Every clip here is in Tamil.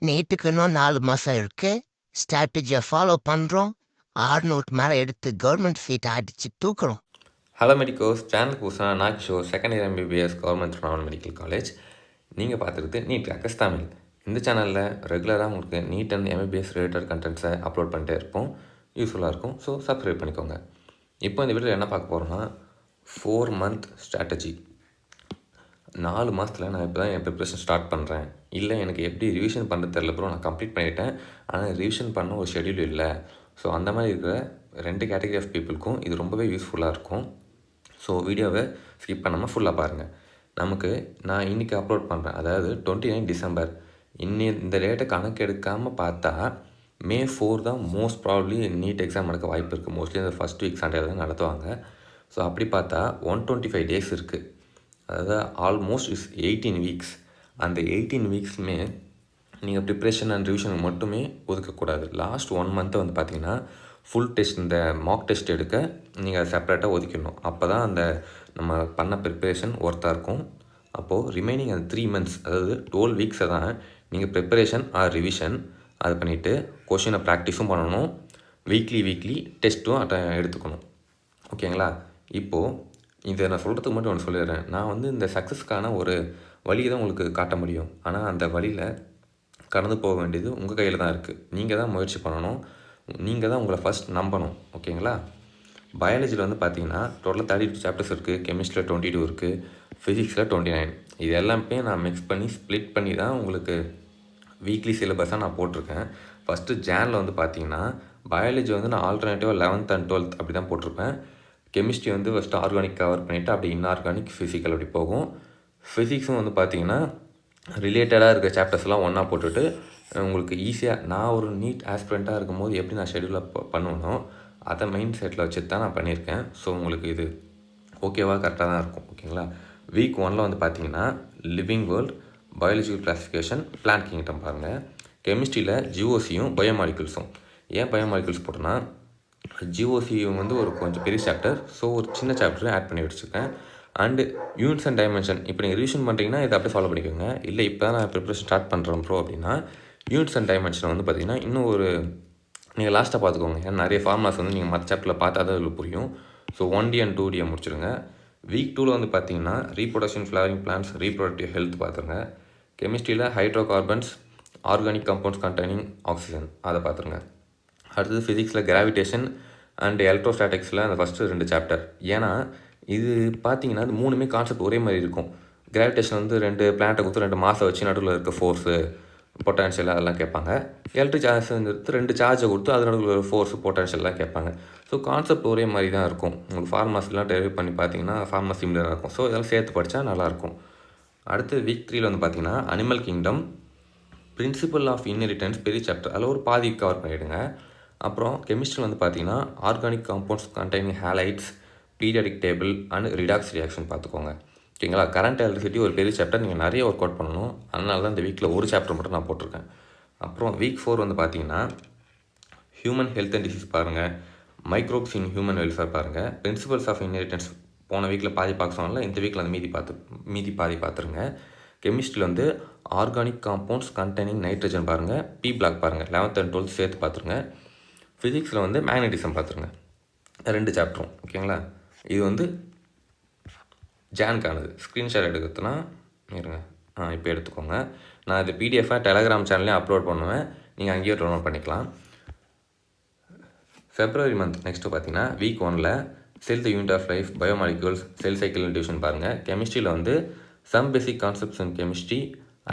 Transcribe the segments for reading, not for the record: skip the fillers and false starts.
நீட்டுக்கு இன்னும் 4 மாதம் இருக்கு. ஸ்ட்ராட்டஜியை ஃபாலோ பண்ணுறோம். 600 மேலே எடுத்து கவர்மெண்ட் சீட்டை அடித்து தூக்குறோம். ஹலோ மெடிக்கோஸ் சேனலுக்கு புதுசாக நான் Kishore second year MBBS government professional medical college. நீங்கள் பார்த்துருக்கு நீட் அக்கஸ் தமிழ். இந்த சேனலில் ரெகுலராக உங்களுக்கு நீட் அண்ட் எம்பிபிஎஸ் ரிலேட்டட் கண்டென்ட்ஸை அப்லோட் பண்ணிட்டே இருப்போம். யூஸ்ஃபுல்லாக இருக்கும். ஸோ சப்ஸ்கிரைப் பண்ணிக்கோங்க. இப்போ இந்த வீடியோவில் என்ன பார்க்க போகிறோன்னா 4 மந்த் ஸ்ட்ராட்டஜி. 4 மாதத்தில் நான் இப்போ தான் என் ப்ரிப்ரேஷன் ஸ்டார்ட் பண்ணுறேன். இல்லை எனக்கு எப்படி ரிவிஷன் பண்ணுறது தெரியல ப்ரோ, நான் கம்ப்ளீட் பண்ணிவிட்டேன், ஆனால் ரிவிஷன் பண்ண ஒரு ஷெடியூல் இல்லை. ஸோ அந்த மாதிரி இருக்கிற 2 கேட்டகரி ஆஃப் பீப்புளுக்கும் இது ரொம்பவே யூஸ்ஃபுல்லாக இருக்கும். ஸோ வீடியோவை ஸ்கிப் பண்ணாமல் ஃபுல்லாக பாருங்கள். நான் இன்றைக்கி அப்லோட் பண்ணுறேன், அதாவது 29 டிசம்பர். இந்த டேட்டை கணக்கு எடுக்காமல் பார்த்தா May 4 தான் மோஸ்ட் ப்ராபப்ளி நீட் எக்ஸாம் நடக்க வாய்ப்பு இருக்குது. மோஸ்ட்லி அந்த ஃபஸ்ட் வீக் சண்டேல தான் நடத்துவாங்க. ஸோ அப்படி பார்த்தா 125 டேஸ் இருக்குது. அதாவது ஆல்மோஸ்ட் 18 வீக்ஸ். அந்த 18 வீக்ஸுமே நீங்கள் ப்ரிப்ரேஷன் அண்ட் ரிவிஷனுக்கு மட்டுமே ஒதுக்கக்கூடாது. லாஸ்ட் 1 மந்த்தை வந்து பார்த்திங்கன்னா ஃபுல் டெஸ்ட், இந்த மாக் டெஸ்ட் எடுக்க நீங்கள் செப்பரேட்டாக ஒதுக்கிடணும். அப்போ தான் அந்த நம்ம பண்ண ப்ரிப்ரேஷன் ஒர்த்தாக இருக்கும். அப்போது ரிமைனிங் அந்த 3 மந்த்ஸ், அதாவது 12 வீக்ஸை தான் நீங்கள் ப்ரிப்பரேஷன் ஆர் ரிவிஷன் அது பண்ணிவிட்டு கொஷினை ப்ராக்டிஸும் பண்ணணும், வீக்லி டெஸ்ட்டும் எடுத்துக்கணும். ஓகேங்களா? இப்போது இதை நான் சொல்கிறதுக்கு மட்டும் ஒன்று சொல்லிடுறேன். நான் வந்து இந்த சக்ஸஸ்க்கான ஒரு வழியை தான் உங்களுக்கு காட்ட முடியும். ஆனால் அந்த வழியில் கடந்து போக வேண்டியது உங்கள் கையில் தான் இருக்குது. நீங்கள் தான் முயற்சி பண்ணணும். நீங்கள் தான் உங்களை ஃபஸ்ட் நம்பணும். ஓகேங்களா? பயாலஜியில் வந்து பார்த்தீங்கன்னா டோட்டலாக 32 சாப்டர்ஸ் இருக்குது. கெமிஸ்ட்ரியில் 22 இருக்குது. ஃபிசிக்ஸில் 29. இது எல்லாமே நான் மிக்ஸ் பண்ணி ஸ்ப்ளிட் பண்ணி தான் உங்களுக்கு வீக்லி சிலபஸாக நான் போட்டிருக்கேன். ஃபஸ்ட்டு ஜானில் வந்து பார்த்தீங்கன்னா பயாலஜி வந்து நான் ஆல்டர்னேட்டிவாக 11th and 12th அப்படி தான் போட்டிருப்பேன். கெமிஸ்ட்ரி வந்து ஃபஸ்ட்டு ஆர்கானிக் கவர் பண்ணிவிட்டு அப்படி இன்ஆர்கானிக், ஃபிசிக்கல் அப்படி போகும். ஃபிசிக்ஸும் வந்து பார்த்திங்கன்னா ரிலேட்டடாக இருக்க சாப்டர்ஸ்லாம் ஒன்றா போட்டுட்டு உங்களுக்கு ஈஸியாக, நான் ஒரு நீட் ஆஸ்பிரண்ட்டாக இருக்கும்போது எப்படி நான் ஷெடியூலாக பண்ணுவேனோ அதை மைண்ட் செட்டில் வச்சுட்டு தான் நான் பண்ணியிருக்கேன். ஸோ உங்களுக்கு இது ஓகேவா, கரெக்டாக தான் இருக்கும். ஓகேங்களா? வீக் 1 வந்து பார்த்தீங்கன்னா living world, biological classification, plant kingdom பாருங்கள். கெமிஸ்ட்ரியில் ஜிஓசியும் பயோமாலிகுல்ஸும். ஏன் பயோமாலிகுல்ஸ் போட்டோன்னா ஜிஓசி வந்து ஒரு கொஞ்சம் பெரிய சாப்டர். ஸோ ஒரு சின்ன சாப்டரும் ஆட் பண்ணி வச்சுருக்கேன். And units and dimension. இப்போ நீங்கள் ரிவிஷன் பண்ணுறீங்கன்னா இதை அப்படியே ஃபாலோ பண்ணிக்கோங்க. இல்லை இப்போ தான் நான் ப்ரிப்ரேஷன் ஸ்டார்ட் பண்ணுறேன் ப்ரோ அப்படின்னா யூனிட்ஸ் அண்ட் டைமென்ஷன் வந்து பார்த்திங்கன்னா இன்னும் ஒரு நீங்கள் லாஸ்ட்டாக பார்த்துக்கோங்க. ஏன்னா நிறைய ஃபார்முலாஸ் வந்து நீங்கள் மற்ற சாப்டரில் பார்த்தா தான் அதில் புரியும். So 1D and 2D முடிச்சிடுங்க. Week 2 வந்து பார்த்தீங்கன்னா reproduction, flowering plants, reproductive health பார்த்துருங்க. கெமிஸ்ட்ரியில் hydrocarbons, organic compounds containing oxygen அதை பார்த்துருங்க. அடுத்தது ஃபிசிக்ஸில் கிராவிடேஷன் அண்ட் எலக்ட்ரோஸ்டாட்டிக்ஸில் அந்த ஃபஸ்ட்டு 2 சாப்டர். ஏன்னா இது பார்த்தீங்கன்னா அது 3மே கான்செப்ட் ஒரே மாதிரி இருக்கும். கிராவிடேஷன் வந்து 2 பிளானட்டை கொடுத்து 2 மாதம் வச்சு நடுவில் இருக்க ஃபோர்ஸு, பொட்டான்ஷியல் அதெல்லாம் கேட்பாங்க. எலக்ட்ரிக் சார்ஜ் வந்து 2 சார்ஜை கொடுத்து அது நடுவில் ஃபோர்ஸு, பொட்டான்ஷியல்லாம் கேட்பாங்க. ஸோ கான்செப்ட் ஒரே மாதிரி தான் இருக்கும். உங்களுக்கு ஃபார்மாஸ்லாம் டெரிவ் பண்ணி பார்த்தீங்கன்னா ஃபார்மா சிமிலராக இருக்கும். ஸோ இதெல்லாம் சேர்த்து படித்தா நல்லாயிருக்கும். அடுத்து வீக் 3 வந்து பார்த்தீங்கன்னா animal kingdom, principle of inheritance பெரிய சாப்டர், அதில் ஒரு பாதி கவர் பண்ணிவிடுங்க. அப்புறம் கெமிஸ்ட்ரியில் வந்து பார்த்தீங்கன்னா organic compounds containing halides, periodic table and redox reaction பார்த்துக்கோங்க. ஓகேங்களா? கரண்ட் எலக்ட்ரிசிட்டி ஒரு பெரிய சாப்டர், நீங்கள் நிறைய ஒர்க் அவுட் பண்ணணும். அதனால தான் இந்த வீக்கில் ஒரு சாப்டர் மட்டும் நான் போட்டிருக்கேன். அப்புறம் வீக் 4 வந்து பார்த்தீங்கன்னா ஹியூமன் ஹெல்த் அண்ட் டிசீஸ் பாருங்கள், மைக்ரோப்ஸ் இன் ஹியூமன் வெல்ஃபேர் பாருங்கள், பிரின்சிபல்ஸ் ஆஃப் இன்ஹெரிட்டன்ஸ் போன வீக்கில் பாதி பார்க்க சொன்னால இந்த வீக்கில் அந்த மீதி பாதி பார்த்துருங்க. கெமிஸ்ட்ரியில் வந்து ஆர்கானிக் காம்பவுண்ட்ஸ் கண்டெய்னிங் நைட்ரஜன் பாருங்கள், பி பிளாக் பாருங்கள், 11th and 12th சேர்த்து பார்த்துருங்க. ஃபிசிக்ஸில் வந்து மேக்னட்டிசம் பார்த்துருங்க, 2 சாப்டரும். ஓகேங்களா? இது வந்து ஜானுக்கானது. ஸ்க்ரீன்ஷாட் எடுக்கிறதுனா இருங்க, இப்போ எடுத்துக்கோங்க. நான் இது பிடிஎஃபாக டெலகிராம் சேனல்லையும் அப்லோட் பண்ணுவேன், நீங்கள் அங்கேயே டவுன்லோட் பண்ணிக்கலாம். ஃபெப்ரவரி மந்த் நெக்ஸ்ட்டு பார்த்தீங்கன்னா வீக் 1ல் cell the unit of life, biomolecules, cell cycle division பாருங்கள். கெமிஸ்ட்ரியில் வந்து some basic concepts in chemistry,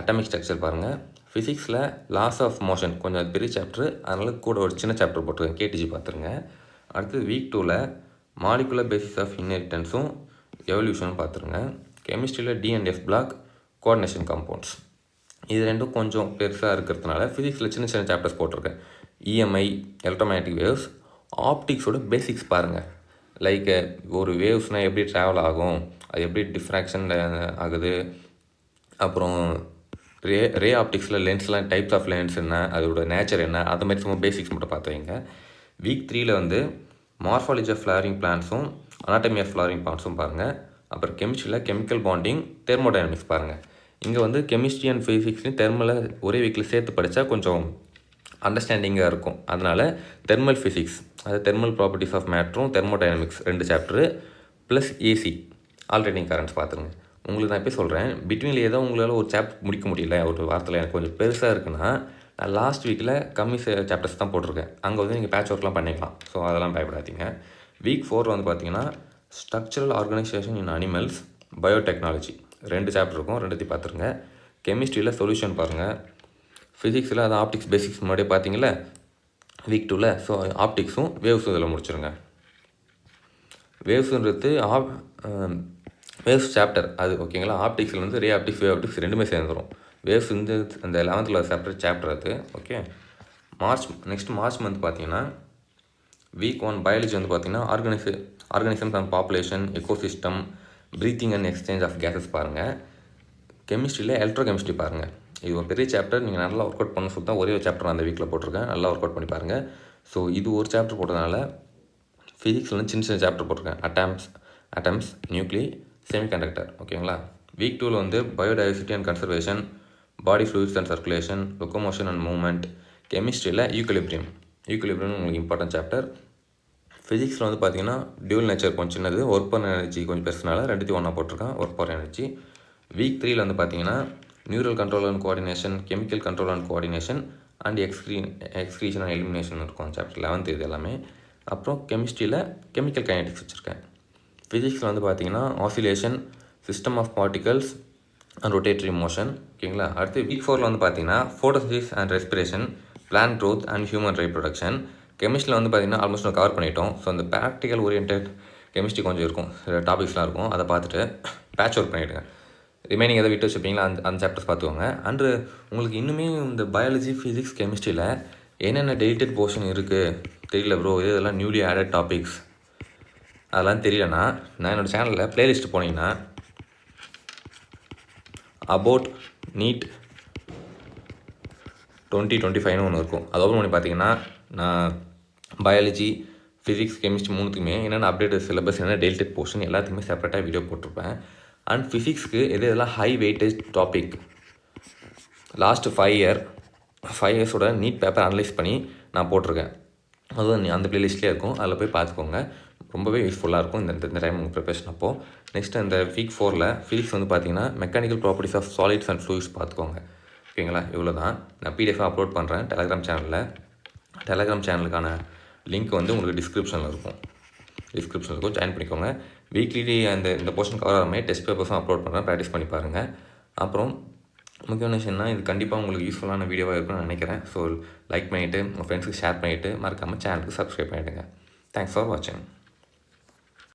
atomic structure பாருங்கள். ஃபிசிக்ஸில் லாஸ் ஆஃப் மோஷன் கொஞ்சம் பெரிய சாப்டர், அதனால் கூட ஒரு சின்ன சாப்டர் போட்டுருக்கேன், கேடிஜி பார்த்துருங்க. அடுத்து வீக் 2ல் மாலிகுலர் பேசிஸ் ஆஃப் இன்ஹெரிட்டன்ஸும் எவல்யூஷனும் பார்த்துருங்க. கெமிஸ்ட்ரியில் D&F பிளாக், கோஆர்டினேஷன் காம்பவுண்ட்ஸ், இது 2ம் கொஞ்சம் பெருசாக இருக்கிறதுனால ஃபிசிக்ஸில் சின்ன சின்ன சாப்டர்ஸ் போட்டிருக்கேன். EMI, எலக்ட்ரோமேட்டிக் வேவ்ஸ், ஆப்டிக்ஸோட பேசிக்ஸ் பாருங்கள். லைக் ஒரு வேவ்ஸ்னால் எப்படி ட்ராவல் ஆகும், அது எப்படி டிஃப்ராக்ஷன் ஆகுது, அப்புறம் ரே ஆப்டிக்ஸில் லென்ஸ்லாம் டைப்ஸ் ஆஃப் லென்ஸ் என்ன, அதோட நேச்சர் என்ன, அது மாதிரி சும்மா பேசிக்ஸ் மட்டும் பார்த்து வைங்க. வீக் 3ல் வந்து மார்ஃபாலஜி ஆஃப் ஃப்ளவரிங் பிளான்ஸும் அனாட்டமி ஆஃப் ஃப்ளவரிங் பிளான்ஸும் பாருங்கள். அப்புறம் கெமிஸ்ட்ரியில் கெமிக்கல் பாண்டிங், தெர்மோடைனமிக்ஸ் பாருங்கள். இங்கே வந்து கெமிஸ்ட்ரி அண்ட் ஃபிசிக்ஸ்லையும் தெர்மலை ஒரே வீக்கில் சேர்த்து படித்தா கொஞ்சம் அண்டர்ஸ்டாண்டிங்காக இருக்கும். அதனால் தெர்மல் ஃபிசிக்ஸ், அது தெர்மல் ப்ராப்பர்ட்டிஸ் ஆஃப் மேட்ரும் thermodynamics 2 chapter plus AC alternating currents பார்த்துருங்க. உங்களுக்கு நான் இப்போ சொல்கிறேன், பிட்வீனில் ஏதோ உங்களால் ஒரு சாப்டர் முடிக்க முடியல, ஒரு வாரத்தில் எனக்கு கொஞ்சம் பெருசாக இருக்குன்னா, நான் லாஸ்ட் வீக்கில் கம்மி சாப்டர்ஸ் தான் போட்டிருக்கேன். அங்கே வந்து நீங்கள் பேட்ச் ஒர்க்லாம் பண்ணிக்கலாம். ஸோ அதெல்லாம் பயப்படாதீங்க. வீக் 4 வந்து பார்த்தீங்கன்னா ஸ்ட்ரக்சரல் ஆர்கனைசேஷன் இன் அனிமல்ஸ், பயோடெக்னாலஜி 2 சாப்டர் இருக்கும், 2த்தையும் பார்த்துருங்க. கெமிஸ்ட்ரியில் சொல்யூஷன் பாருங்கள். ஃபிசிக்ஸில் அது ஆப்டிக்ஸ் பேசிக்ஸ் முன்னாடியே பார்த்தீங்களே வீக் 2ல். ஸோ ஆப்டிக்ஸும் வேவ்ஸும் இதில் முடிச்சிருங்க. வேவ்ஸுன்றது வேவ்ஸ் சாப்டர் அது ஓகேங்களா. ஆப்டிக்ஸில் வந்து ரே ஆப்டிக்ஸ், வேவ் ஆப்டிக்ஸ் 2மே சேர்ந்துடும். வேவ்ஸ் வந்து அந்த 11th சாப்டர் சாப்டர் அது. ஓகே, நெக்ஸ்ட் மார்ச் மந்த் பார்த்தீங்கன்னா வீக் 1 பயாலஜி வந்து பார்த்தீங்கன்னா organisms and population, ecosystem, breathing and exchange of gases பாருங்கள். கெமிஸ்ட்ரியில் எலக்ட்ரோ கெமிஸ்ட்ரி பாருங்கள். இது ஒரு பெரிய சாப்டர், நீங்கள் நல்லா ஒர்க் அவுட் பண்ண சொல்லி தான் ஒரே ஒரு சாப்டர் அந்த வீக்கில் போட்டிருக்கேன். நல்லா ஒர்க் அவுட் பண்ணி பாருங்கள். ஸோ இது ஒரு சாப்டர் போட்டதுனால ஃபிசிக்ஸில் வந்து சின்ன சாப்டர் போட்டிருக்கேன். Atoms, nuclei, semiconductor. ஓகேங்களா. வீக் 2ல் வந்து biodiversity and conservation, body fluids and circulation, locomotion and movement. கெமிஸ்ட்ரியில் ஈக்குலிபிரியம் உங்களுக்கு இம்பார்ட்டன்ட் சாப்டர். ஃபிசிக்ஸில் வந்து பார்த்தீங்கன்னா டியூல் நேச்சர் கொஞ்சம் சின்னது, ஒர்க் பவர் எனர்ஜி கொஞ்சம் பெருசுனால 2த்தையும் ஒன்றா போட்டிருக்கேன், ஒர்க் பவர் எனர்ஜி. வீக் 3ல் வந்து பார்த்தீங்கன்னா neural control and coordination, chemical control and coordination and excretion and elimination இருக்கும் சாப்டர் 11th இது எல்லாமே. அப்புறம் கெமிஸ்ட்ரியில் கெமிக்கல் கைனடிக்ஸ் வச்சுருக்கேன். ஃபிசிக்ஸில் வந்து பார்த்தீங்கன்னா oscillation, system of particles and rotatory motion. ஓகேங்களா. அடுத்து வீக் 4ல் வந்து பார்த்தீங்கன்னா photosynthesis and respiration, plant growth and human reproduction. கெமிஸ்ட்ரியில் வந்து பார்த்தீங்கன்னா ஆல்மோஸ்ட் நான் கவர் பண்ணிட்டோம். ஸோ அந்த ப்ராக்டிக்கல் ஓரியன்ட் கெமிஸ்ட்ரி கொஞ்சம் இருக்கும், சில டாபிக்ஸ்லாம் இருக்கும், அதை பார்த்துட்டு பேட்ச் ஒர்க் பண்ணிவிடுங்க. ரிமைனிங் எதை விட்டு வச்சுப்பீங்களா அந்த சாப்டர்ஸ் பார்த்துக்கோங்க. அண்டு உங்களுக்கு இன்னுமே இந்த பயாலஜி, ஃபிசிக்ஸ், கெமிஸ்ட்ரியில் என்னென்ன டெலிட்டட் போர்ஷன் இருக்குது தெரியல ப்ரோ, இதெல்லாம் நியூலி ஆடட் டாபிக்ஸ் அதெல்லாம் தெரியலனா, நான் என்னோடய சேனலில் ப்ளேலிஸ்ட் போனீங்கன்னா அபவுட் நீட் 2025 ஒன்று இருக்கும். அது ஓப்பன் பண்ணி பார்த்தீங்கன்னா நான் பயாலஜி, ஃபிசிக்ஸ், கெமிஸ்ட்ரி 3த்துக்குமே என்னென்ன அப்டேட்டட் சிலபஸ், என்னென்ன டெலிட்டட் போர்ஷன் எல்லாத்துக்குமே செப்பரேட்டாக வீடியோ போட்டிருப்பேன். அண்ட் ஃபிசிக்ஸ்க்கு எதெல்லாம் ஹை வெயிட்டேஜ் டாபிக் லாஸ்ட் 5 இயர்ஸோட நீட் பேப்பர் அனலைஸ் பண்ணி நான் போட்டிருக்கேன். அதுவும் அந்த ப்ளேலிஸ்ட்லேயே இருக்கும், அதில் போய் பார்த்துக்கோங்க. ரொம்பவே யூஸ்ஃபுல்லாக இருக்கும் இந்த டைம் உங்கள் ப்ரிப்பரேஷன் அப்போது. நெக்ஸ்ட் அந்த வீக் 4ல் ஃபிசிக்ஸ் வந்து பார்த்தீங்கன்னா mechanical properties of solids and fluids பார்த்துக்கோங்க. ஓகேங்களா. இவ்வளோ தான். நான் பிடிஎஃபாக அப்லோட் பண்ணுறேன் டெலகிராம் சேனலுக்கான லிங்க் வந்து உங்களுக்கு டிஸ்கிரிப்ஷனில் இருக்கும், ஜாயின் பண்ணிக்கோங்க. வீக்லி இந்த போர்ஷன் கவர் ஆகிற மாதிரி டெஸ்ட் பேப்பர்ஸும் அப்லோட் பண்ணுறேன், ப்ராக்டிஸ் பண்ணி பாருங்கள். அப்புறம் முக்கியமான விஷயம்னா இது கண்டிப்பாக உங்களுக்கு யூஸ்ஃபுல்லான வீடியோவாக இருக்கும்னு நினைக்கிறேன். ஸோ லைக் பண்ணிவிட்டு உங்கள் ஃப்ரெண்ட்ஸுக்கு ஷேர் பண்ணிவிட்டு மறக்காமல் சேனலுக்கு சப்ஸ்கிரைப் பண்ணிவிடுங்க. தேங்க்ஸ் ஃபார் வாட்சிங்.